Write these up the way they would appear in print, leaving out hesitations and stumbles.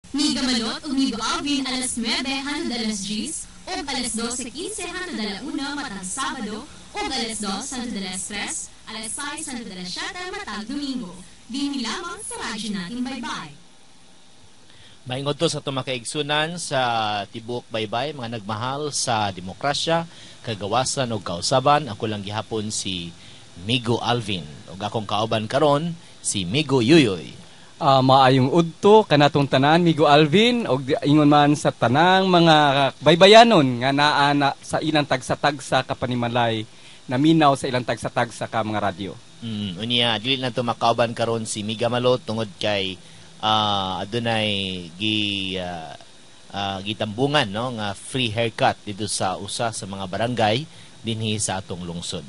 Miga Malot ug Migo Alvin alas 9 hangtod alas 10 ug alas 12:15 hangtod alas 1 matag Sabado ug alas 2 hangtod alas 3, alas 6 hangtod alas 7 matag Domingo. Dinhi lamang sa radyo natin Baybay. Maingod to sa tumakaigsunan sa Tibok Baybay, mga nagmahal sa demokrasya, kagawasan o kausaban. Ako lang gihapon si Migo Alvin. O akong kauban karon si Migo Yuyoy. Maayong udto kanatong tanan, Migo Alvin, o ingon man sa tanang mga baybayanon nga naa na sa ilang tagsa-tagsa kapanimalay na minaw sa ilang tagsa-tagsa ka mga radyo. Unya, dili na to makauban karon si Miga Malot tungod kay adunay gitambungan no nga free haircut dito sa usa sa mga barangay dinhi sa atong lungsod.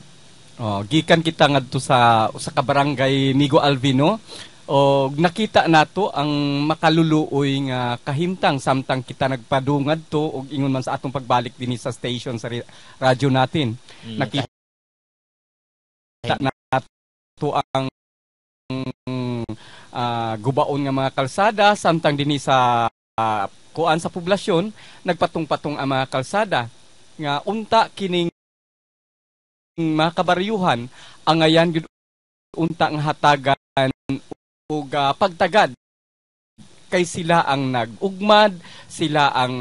Gikan kita ngadto sa usa ka barangay, Migo Alvino, o nakita nato ang makaluluoy nga kahimtang samtang kita nagpadungad to og ingon man sa atong pagbalik dinhi sa station sa radyo natin. Nakita nato ang gubaon nga mga kalsada samtang dinhi sa kuan sa poblasyon nagpatong-patong ang mga kalsada nga unta kining mga kabaryuhan ang ngayan gyud unta nga hatagan ug pagtagad kay sila ang nag-ugmad, sila ang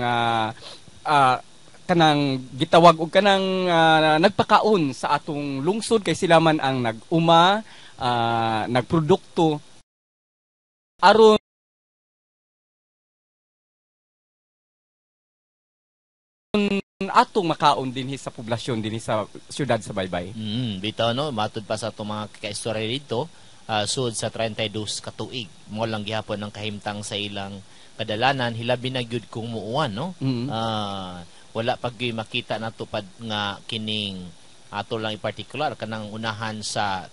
kanang gitawag og kanang nagpakaon sa atong lungsod kay sila man ang nag-uma, nagprodukto aron atong makaon dinhi sa poblasyon dinhi sa syudad sa Baybay. Bitaw no, matud pa sa itong mga kaistorya dito, sud sa 32 ka tuig mo lang gihapon ang kahimtang sa ilang kadalanan, hilabi na gyud kung muuwan no. Wala pag makita nato pad nga kining ato lang in particular kanang unahan sa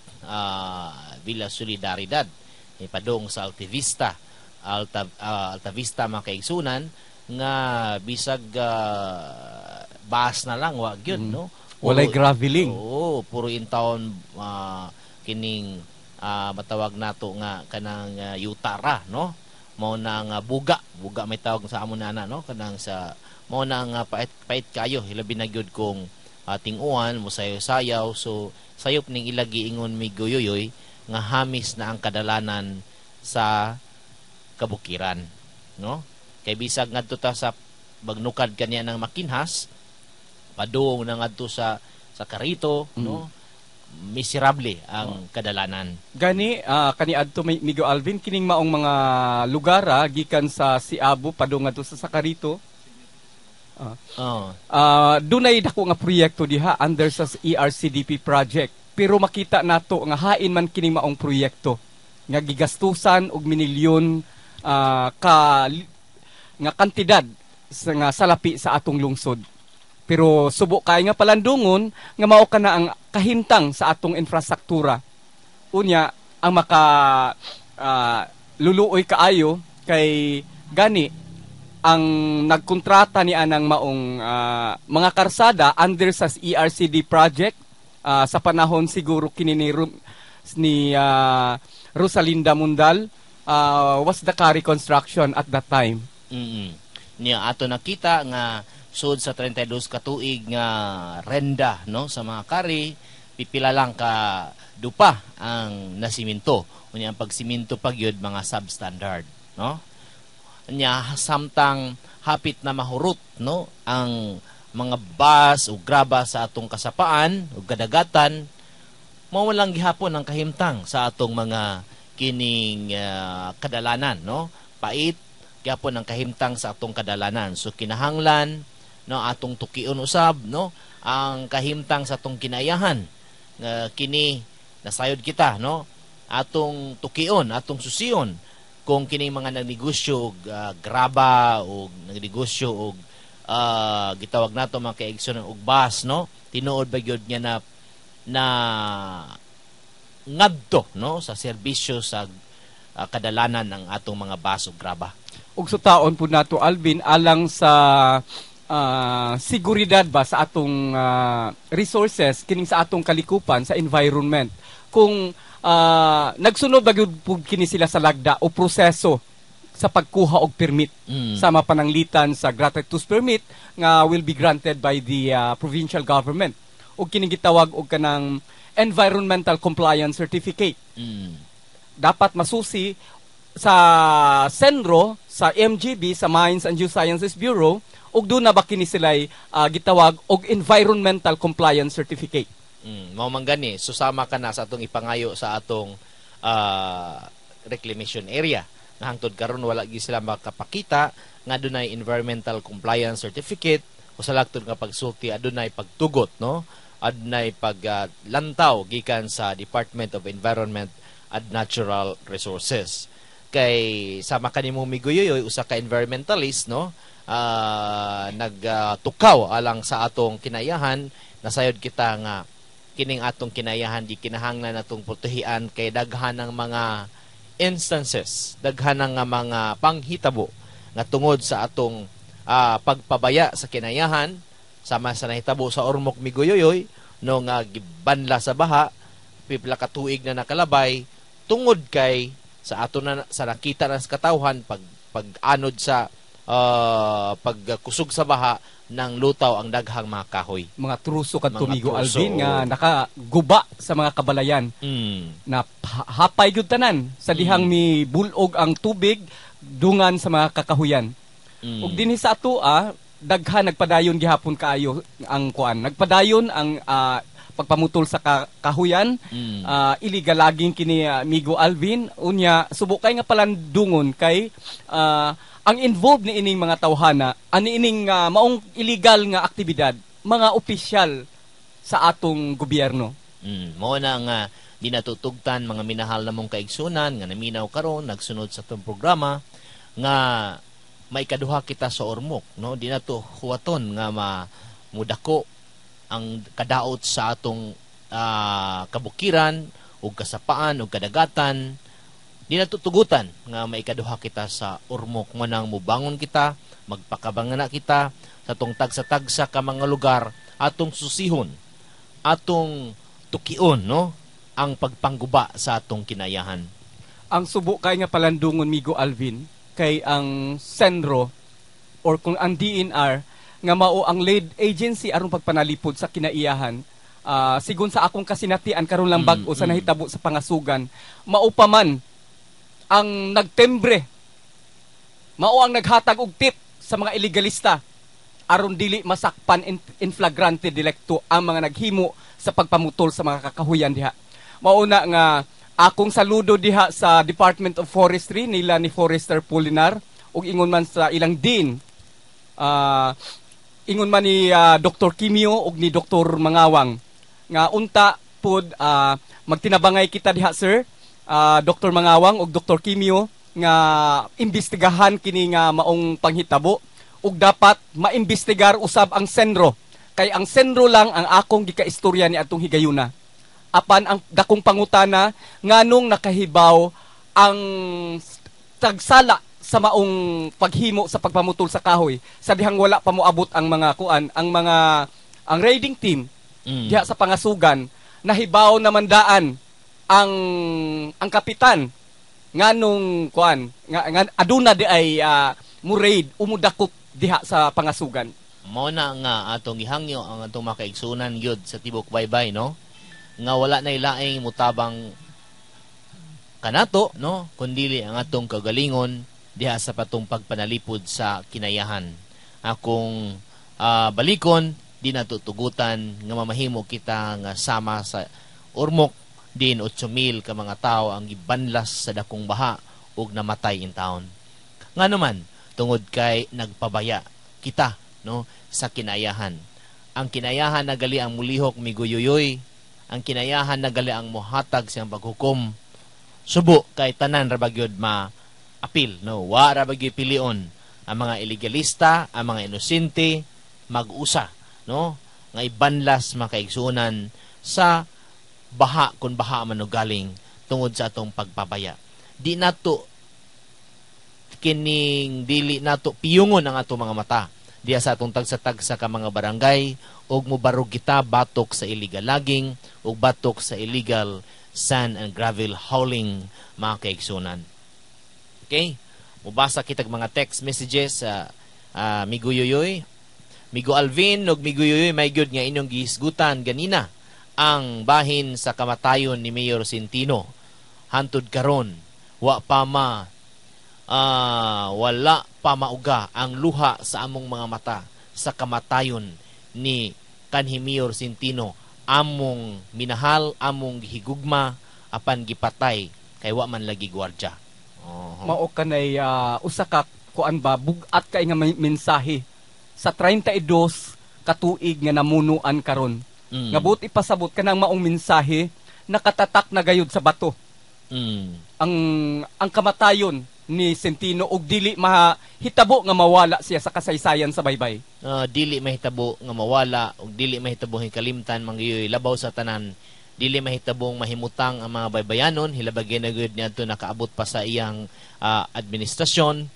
Villa Solidaridad padung sa Altavista mga kaigsunan nga bisag bus na lang wa gyud no. Walay graveling. Oo, puro in town kining matawag nato nga kanang yutara no. Mao na nga buga may tawag sa amon na no, kanang sa mao na nga pait kayo hilabi na gyud kung ting-uwan mo sayaw-sayaw. So sayop ning ilagi ingon mi Guyoyoy nga hamis na ang kadalanan sa kabukiran no. Kay bisag ngadto ta sa bagnukad kaniya ng makinhas padung na ngadto sa Carrito no, miserable ang kadalanan. Gani kani adto Migo Alvin kining maong mga lugar gikan sa Siabo padung ngadto sa Carrito. Dunay dako nga proyekto diha under sa ERCDP project, pero makita nato nga hain man kining maong proyekto nga gigastusan og minilyon nga kantidad nga salapi sa atong lungsod. Pero subo kay nga palandungon nga mao kana ang kahintang sa atong infrastruktura. Unya ang maka luluoy kaayo kay gani ang nagkontrata ni anang maong mga karsada under sa ERCD project sa panahon siguro kini ni Rosalinda Mundal was the Kari construction at that time. Niya ato nakita nga sud sa 32 ka tuig nga renda no sa mga Kari, pipila lang ka dupa ang nasiminto. Unya ang pagsiminto pagyud mga substandard no. Nya samtang hapit na mahurot no ang mga bus o graba sa atong kasapaan o kadagatan, mawalang gihapon ang kahimtang sa atong mga kining kadalanan no. Pait gihapon ang kahimtang sa atong kadalanan. So kinahanglan no atong tukion usab no ang kahimtang sa atong kinayahan kini nasayod kita no atong tukion, atong susion kung kining mga nagnegosyo graba o nagnegosyo og gitawag nato mga kaigsoon og bus no, tinuod ba gyud niya na ngadto no sa serbisyo sa kadalanan ng atong mga bus o graba. Ug sutaon po nato Alvin alang sa seguridad ba sa atong resources kining sa atong kalikupan sa environment. Kung nagsunod ba gyud kini sila sa lagda o proseso sa pagkuha og permit sa mapananglitan sa gratuitous permit nga will be granted by the provincial government. Ug kini gitawag og kanang environmental compliance certificate. Dapat masusi sa Senro, sa MGB, sa Mines and Geosciences Bureau, ug doon na ba kini sila'y gitawag og environmental compliance certificate. Mao man gani, susama ka na sa atong ipangayo sa atong reclamation area. Nga hangtod karon wala gi sila makapakita nga dunay environmental compliance certificate o sa lagtod nga pagsulti adunay pagtugot, no? Adunay paglantaw gikan sa Department of Environment and Natural Resources. Kay sama kanimo Miguyoyoy usa ka environmentalist, no? Nagtukaw alang sa atong kinayahan, nasayod kita nga kining atong kinayahan di kinahanglan natong protehian kay daghan ng mga instances, daghan ng mga panghitabo nga tungod sa atong pagpabaya sa kinayahan sama sa nahitabo sa Ormoc Miguyoyoy no nga gibanla sa baha pipila ka tuig na nakalabay tungod kay sa ato na sa nakita na sa katawhan pag-anod sa pagkusog sa baha ng lutaw ang daghang mga kahoy. Mga truso kad Tumigo Alvin nga nakaguba sa mga kabalayan. Na hapay gyud tanan sa dihang mi bulog ang tubig dungan sa mga kakahuyan. Ug dinhi sa ato daghan nagpadayon gihapon kaayo ang kuan. Nagpadayon ang pagpamutol sa kahuyan, illegal laging kini Migo Alvin unya subukay nga palandungon kay ang involved ni ining mga tawhana, ani ining maong illegal nga aktibidad, mga opisyal sa atong gobyerno. Mo na nga di natutugtan mga minahal namong kaigsunan nga naminaw karon nagsunod sa atong programa nga may kaduha kita sa Ormoc, no? Di nato huwaton nga mudako ang kadaot sa atong kabukiran ug kasapaan ug kadagatan. Di natutugutan nga maikaduha kita sa Ormoc manang mubangon kita, magpakabangana kita sa tong tagsa-tagsa ka mga lugar atong susihon, atong tukion, no? Ang pagpangguba sa atong kinayahan. Ang subo kay nga palandungon Migo Alvin kay ang Senro or kung ang DNR nga mao ang lead agency aron pagpanalipod sa kinaiyahan. Sigon sa akong kasinatian karon lang bag-o sa nahitabo sa pangasugan, mao pa man ang nagtembre, mao ang naghatag og tip sa mga illegalista aron dili masakpan in flagrante delicto ang mga naghimo sa pagpamutol sa mga kakahuyan diha. Mauna nga akong saludo diha sa Department of Forestry nila ni Forester Polinar ug ingon man sa ilang dean, ingon man ni Dr. Kimio ug ni Dr. Mangawang nga unta pod magtinabangay kita diha sir, Dr. Mangawang ug Dr. Kimio nga imbestigahan kini nga maong panghitabo ug dapat maimbestigar usab ang Senro kay ang Senro lang ang akong gikaistorya ni atong higayuna. Apan ang dakong pangutana nganong nakahibaw ang tagsala sa maong paghimo sa pagpamutol sa kahoy sa dihang wala pa moabot ang mga kuan, ang raiding team diha sa pangasugan, nahibaw naman daan ang kapitan nganong kuan nga aduna di ay muraid umudakop diha sa pangasugan. Mao na nga atong gihangyo ang atong makaigsunan gyud sa tibok baybay, no? Nga wala na ilaing mutabang kanato, no? Kundili ang atong kagalingon diha sa patong pagpanalipod sa kinayahan. Akong balikon di natutugutan nga mamahimo kita nga sama sa Ormoc din 8,000 ka mga tao ang gibanlas sa dakong baha ug namatay in town. Nga naman tungod kay nagpabaya kita, no, sa kinayahan. Ang kinayahan nagali ang mulihok Miguyoyoy, ang kinayahan nagali ang mohatag siyang paghukom. Subo kay tanan ra bagyod ma-apil, no, wa ra bagyo pilion ang mga illegalista, ang mga inosente mag-usa, no, nga ibanlas makaigsunan sa baha kung baha man galing tungod sa atong pagpabaya. Di nato kining dili nato piyungon ang atong mga mata diya sa atong tagsa-tagsa ka mga barangay ug mobarog kita batok sa illegal logging ug batok sa illegal sand and gravel hauling mga kaigsunan. Okay? mubasa kitag mga text messages sa Migo Yoyoy, Migo Alvin ug Migo Yoyoy, may gyud nga inyong gihisgutan ganina ang bahin sa kamatayon ni Mayor Centino. Hantud karon wa pa wala pa mauga ang luha sa among mga mata sa kamatayon ni kanhi Mayor Centino, among minahal, among gihigugma, apan gipatay kay wa man lagi gwardya. Mao kanay usa ka kuan ba bugat kay nga mensahe sa 32 katuig nga namunuan karon. Nga buti pasabot kanang maong mensahe nakatatak na gayud sa bato. Ang kamatayon ni Centino ug dili mahitabo nga mawala siya sa kasaysayan sa baybay. Dili mahitabo nga mawala ug dili mahitabo kalimtan manggiyoy labaw sa tanan. Dili mahitabong mahimutang ang mga baybayanon, hilabagay na gud niadto nakaabot pa sa iyang administrasyon